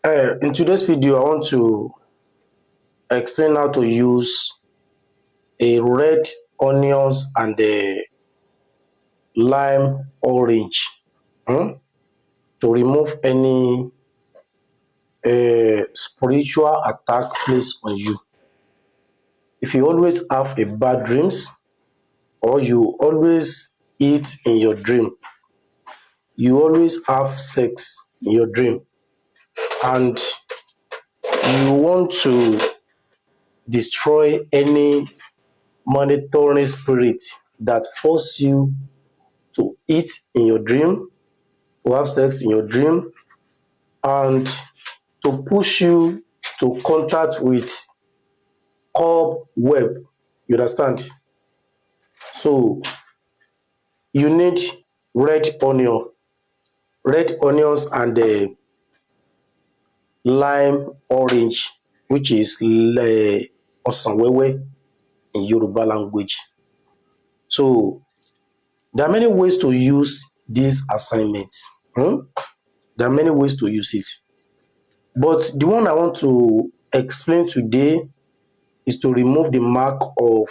In today's video, I want to explain how to use a red onions and a lime orange to remove any spiritual attack placed on you. If you always have a bad dreams, or you always eat in your dream, you always have sex in your dream, and you want to destroy any monitoring spirit that force you to eat in your dream, to have sex in your dream, and to push you to contact with cobweb. You understand? So you need red onions and lime orange, which is osanwewe in Yoruba language. So there are many ways to use these assignments. There are many ways to use it. But the one I want to explain today is to remove the mark of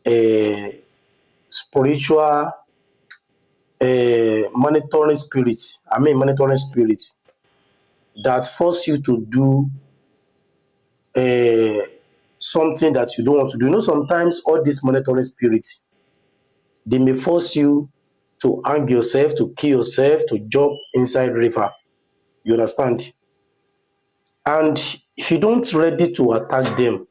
a spiritual monitoring spirit. Monitoring spirit that force you to do something that you don't want to do. You know, sometimes all these monitoring spirits, they may force you to hang yourself, to kill yourself, to jump inside river. You understand? And if you don't ready to attack them,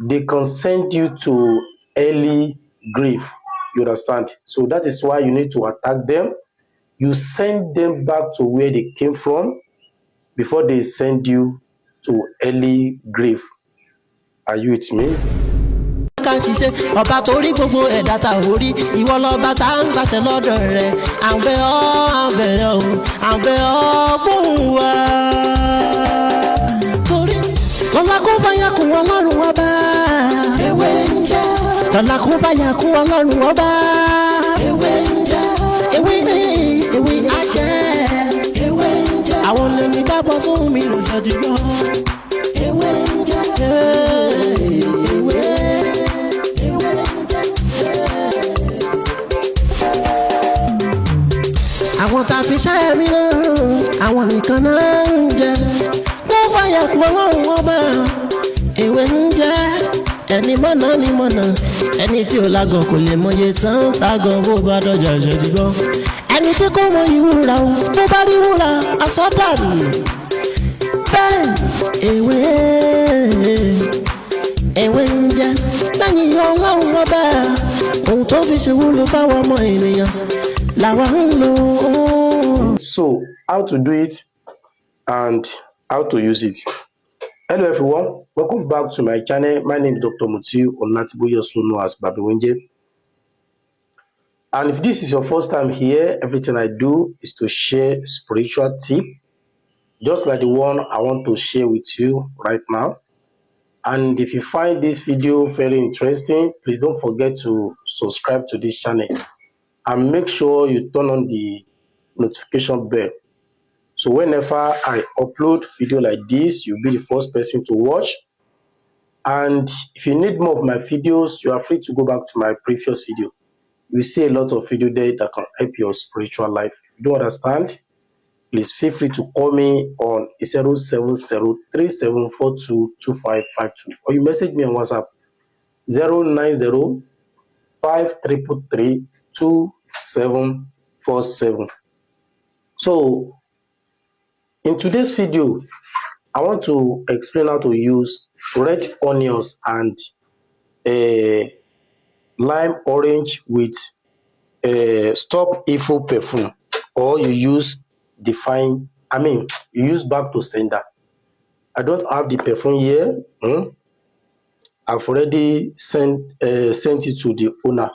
they can send you to early grave. You understand? So that is why you need to attack them. You send them back to where they came from before they send you to early grave. Are you with me? Ọba tó rí gbogbo ẹ̀dá ta orí ìwọ lọ́ba tá ń gbàṣẹ lọ́dọ̀ rẹ̀ àgbẹ̀ ọ́ gbóhùn wá. Torí lọ́la kó fàyà kún ọlọ́run ọba ewé ń jẹ́. Lọ́la kó fàyà kún ọlọ́run ọba ewé ń jẹ́. Ewé ajẹ́ ewé ń jẹ́. Àwọn lèmi dábọ̀ sóhun mi lò jẹ́ dìgbọ́ ewé ń jẹ́. Àwọn tá a fi ṣẹ́ mi náà àwọn nìkan náà ń jẹ wọ́n fàyà kú ọlọ́run ọba ewé ń jẹ ẹni mọ̀nà ni mọ̀nà ẹni tí ò lágàn kò lè mọye tán tágàn bó bá dọ̀jà ṣe ti gbọ́ ẹni tí kò mọ ìwúra o bó bá rí wúra àsọdànù bẹ́ẹ̀ ewé ń jẹ lẹ́yìn ọlọ́run ọba ohun tó fi ṣe wúlò fáwọn ọmọ ènìyàn. So, how to do it and how to use it. Hello everyone, welcome back to my channel. My name is Dr. Mutiu Onatiboye, also known as Babiwenje. And if this is your first time here, everything I do is to share spiritual tip, just like the one I want to share with you right now. And if you find this video very interesting, please don't forget to subscribe to this channel. And make sure you turn on the notification bell. So whenever I upload video like this, you'll be the first person to watch. And if you need more of my videos, you are free to go back to my previous video. You see a lot of video there that can help your spiritual life. If you don't understand, please feel free to call me on 07037422552, or you message me on WhatsApp 09053332747. So in today's video, I want to explain how to use red onions and lime orange with stop evil perfume, or you use you use back to sender. I don't have the perfume here. I've already sent it to the owner.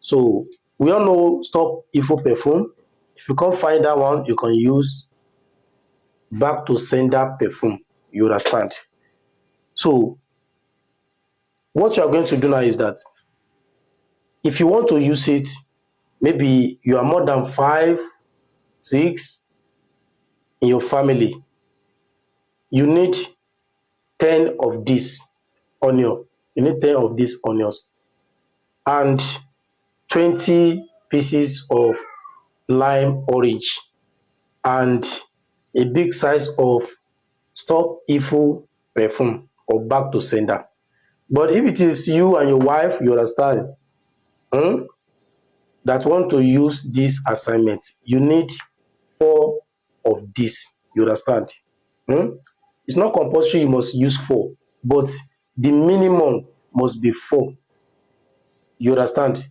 So we all know stop evil perfume. If you can't find that one, you can use back to sender perfume. You understand? So what you are going to do now is that if you want to use it, maybe you are more than 5, 6, in your family, you need 10 of this onion. You need 10 of these onions and 20 pieces of lime orange and a big size of Stop Evil perfume or back to sender. But if it is you and your wife, you understand, that want to use this assignment, you need 4 of this. You understand? It's not compulsory you must use 4, but the minimum must be 4. You understand?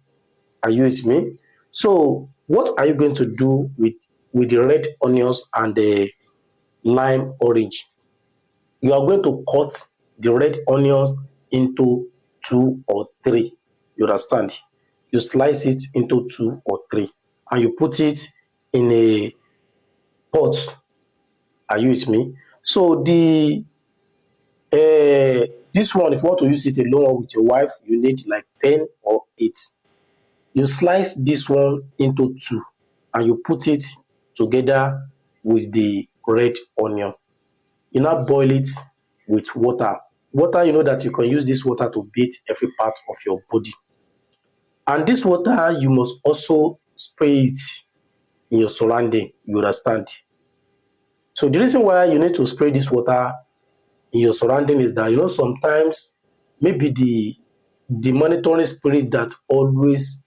Are you with me? So what are you going to do with the red onions and the lime orange? You are going to cut the red onions into 2 or 3. You understand? You slice it into 2 or 3 and you put it in a pot. Are you with me? So this one, if you want to use it alone with your wife, you need like 10 or 8. You slice this one into 2 and you put it together with the red onion. You now boil it with water. Water, you know that you can use this water to bathe every part of your body. And this water, you must also spray it in your surrounding. You understand? So the reason why you need to spray this water in your surrounding is that, sometimes maybe the monitoring spirit that always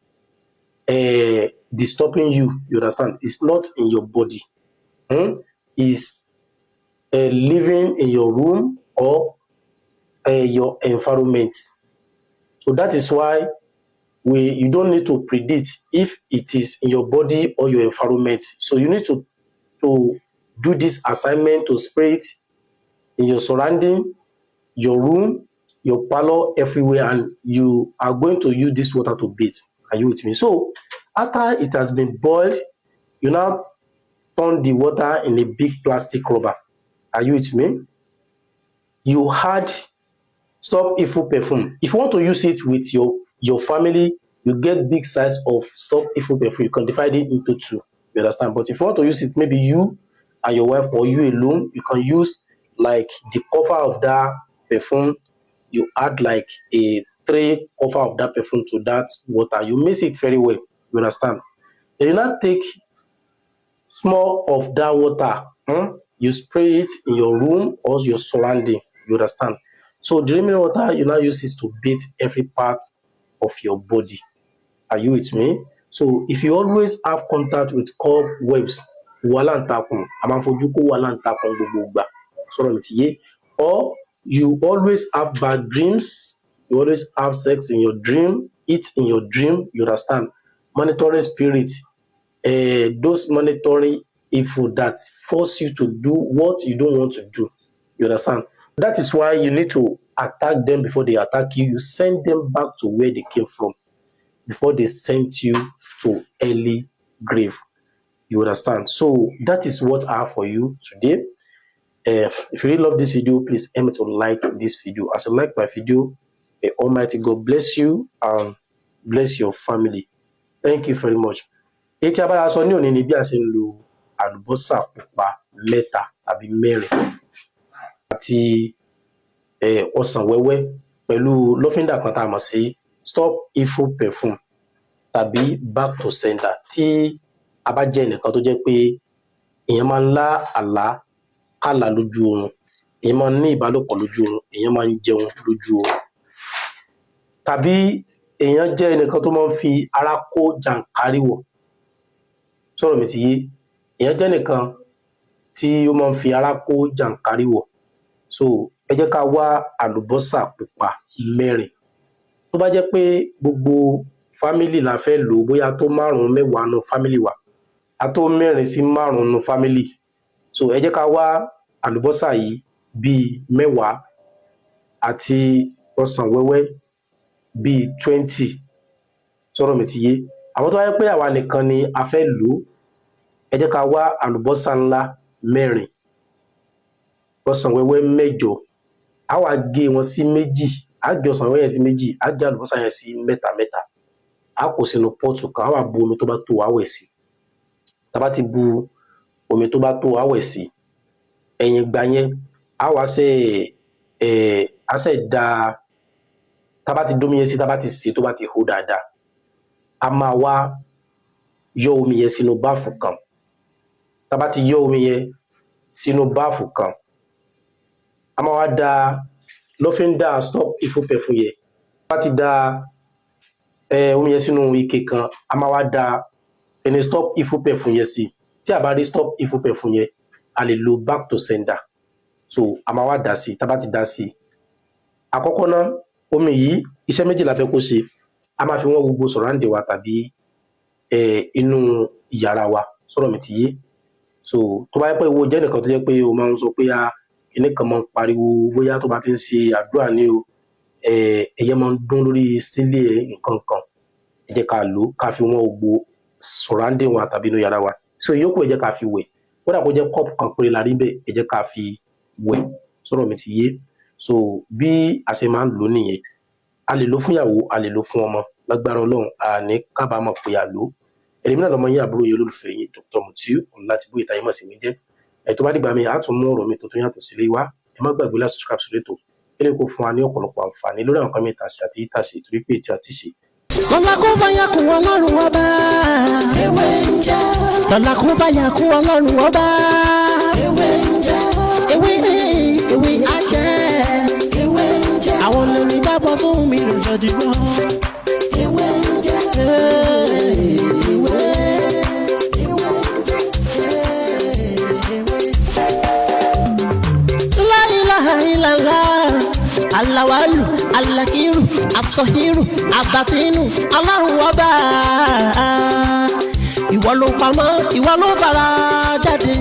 disturbing you, you understand, is not in your body. Is living in your room or your environment. So that is why you don't need to predict if it is in your body or your environment. So you need to do this assignment to spray it in your surrounding, your room, your parlor, everywhere, and you are going to use this water to bathe. Are you with me? So after it has been boiled, you now turn the water in a big plastic rubber. Are you with me? You add Stop Evil perfume. If you want to use it with your family, you get big size of Stop Evil perfume. You can divide it into 2. You understand? But if you want to use it, maybe you and your wife or you alone, you can use like the cover of that perfume. You add like a 3 cover of that perfume to that water. You mix it very well. You understand? Then you now take small of that water, you spray it in your room or your surrounding. You understand? So the remaining water, you now use it to bathe every part of your body. Are you with me? So if you always have contact with cobwebs, or you always have bad dreams, you always have sex in your dream, eat in your dream, you understand? Monitoring spirits, those monitoring evil that force you to do what you don't want to do. You understand? That is why you need to attack them before they attack you. You send them back to where they came from before they sent you to early grave. You understand? So that is what I have for you today. If you really love this video, please help me to like this video. As you like my video, may Almighty God bless you and bless your family. Thank you very much. Èyí tí a bá sọ ní òní ni bí a ṣe ń lo àlùbọ́sà pupa mẹ́ta àbí mẹ́rin àti ọsàn wẹ́wẹ́ pẹ̀lú lọ́fíńdà kan tá a mọ̀ sí Stop Evil perfume tàbí back to sender. Tí a bá jẹ́ ẹnìkan tó jẹ́ pé èèyàn máa ń lá àlá lójú oorun, èèyàn máa ń ní ìbálòpọ̀ lójú oorun, èèyàn máa ń jẹun lójú oorun, tàbí èèyàn jẹ́ ẹnìkan tó máa ń fi ara kó jàǹkáríwọ̀. Sọ̀rọ̀ mi ti yé? Èèyàn jẹ́ ẹnìkan tí ó máa ń fi ara kó jàǹkáríwọ̀. So ẹ jẹ́ ká wá àlùbọ́sà pupa mẹ́rin. Tó bá jẹ́ pé gbogbo fámílì la fẹ́ lò, bóyá tó 5 mẹ́wàá nínú fámílì wa, a tó 4 sí 5 nínú fámílì. So ẹ jẹ́ ká wá àlùbọ́sà yìí bíi 10 àti ọsàn wẹ́wẹ́ bíi 20. Sọ̀rọ̀ mi ti yé? Àwọn tó bá jẹ́ pé àwa nìkan ni a fẹ́ lò, ẹ jẹ́ ká wá àlùbọ́sà ńlá 4, ọsàn wẹ́wẹ́ 8. A wá gé wọn sí méjì, a gé ọsàn wẹ́wẹ́ yẹn sí méjì, a gé àlùbọ́sà yẹn sí mẹ́ta. A kó sínú pọ́ọ̀tù kan, a wá bu omi tó bá tó, a wẹ̀ sí. Tá bá ti bu omi tó bá tó, a wẹ̀ sí, ẹ̀yìn ìgbà yẹn a wá ṣe da tá bá ti dómi yẹn sí, tá bá ti sè tó bá ti hó dáadáa, a máa wá yọ omi yẹn sínú báàfù kan. Tá bá ti yọ omi yẹn sínú báàfù kan, a máa wá da lọ́fíńdà stop ìfúnpẹ̀fún yẹn. Tá bá ti da omi yẹn sínú ike kan, a máa wá da ẹni stop ìfúnpẹ̀fún yẹn sí. Tí a bá rí stop ìfúnpẹ̀fún yẹn, a lè lo back to sender. So a máa wá dà sí. Tá bá ti dà sí, àkọ́kọ́ náà omi yìí iṣẹ́ méjì la fẹ́ kó ṣe. A máa fi wọ́n gbogbo surrounding wa tàbí inú yàrá wa, sọ̀rọ̀ mi ti yé. So tó bá yẹ pé ìwọ jẹ́ nìkan tó jẹ́ pé o máa ń sọ pé kíní kan máa ń pariwo, bóyá tó bá ti ń ṣe àdúrà ní o, ẹyẹ máa ń dún lórí sílé nǹkan kan, ẹ jẹ́ ká lò ká fi wọ́n gbogbo surrounding wa tàbí inú yàrá wa. So ìyókù ẹ jẹ́ ká fi wẹ̀. Kódà kó jẹ́ cup kan péré la rí bẹ́ẹ̀, ẹ jẹ́ ká fi wẹ̀, sọ̀rọ̀ mi ti yé. So bí a ṣe máa ń lò nìyẹn. A lè lò fún ìyàwó, a lè lò fún ọmọ. Lágbára Ọlọ́run, a ní kábàámọ̀ pé a lò. Èmi náà lọmọ yín, àbúrò yín, olólùfẹ́ yín, Dr. Mutiu Ọlátíbóyè táyé mọ̀ sí mi jẹ́. Tó bá dìgbà mi, a tún mú ọ̀rọ̀ mi tó yàtọ̀ sílé wá. Ẹ má gbàgbé láti subscribe sí ètò. Ẹ lè kó fún wa ní ọ̀pọ̀lọpọ̀ àǹfààní lórí àwọn kan mẹ́ta ṣe àti ìtàṣe torí pé tí a ti ṣe. Lọ́la kó bá yà kún Ọlọ́run ọba. Ewé ń jẹ́. Lọ́la kó bá yà kún Ọlọ́run ọba. Ewé ń jẹ́. Ewé ajẹ́. Ewé ń jẹ́. Àwọn olórin bá bọ́ sóhun mi lòjọ́ dìgbọ́. Ewé ń jẹ́. Ewé. La ilaha illallah. Alawalu, alakiru, asọhiru, abatinu, Ọlọ́run ọba. Ìwọ ló pamọ́, ìwọ ló fara jáde.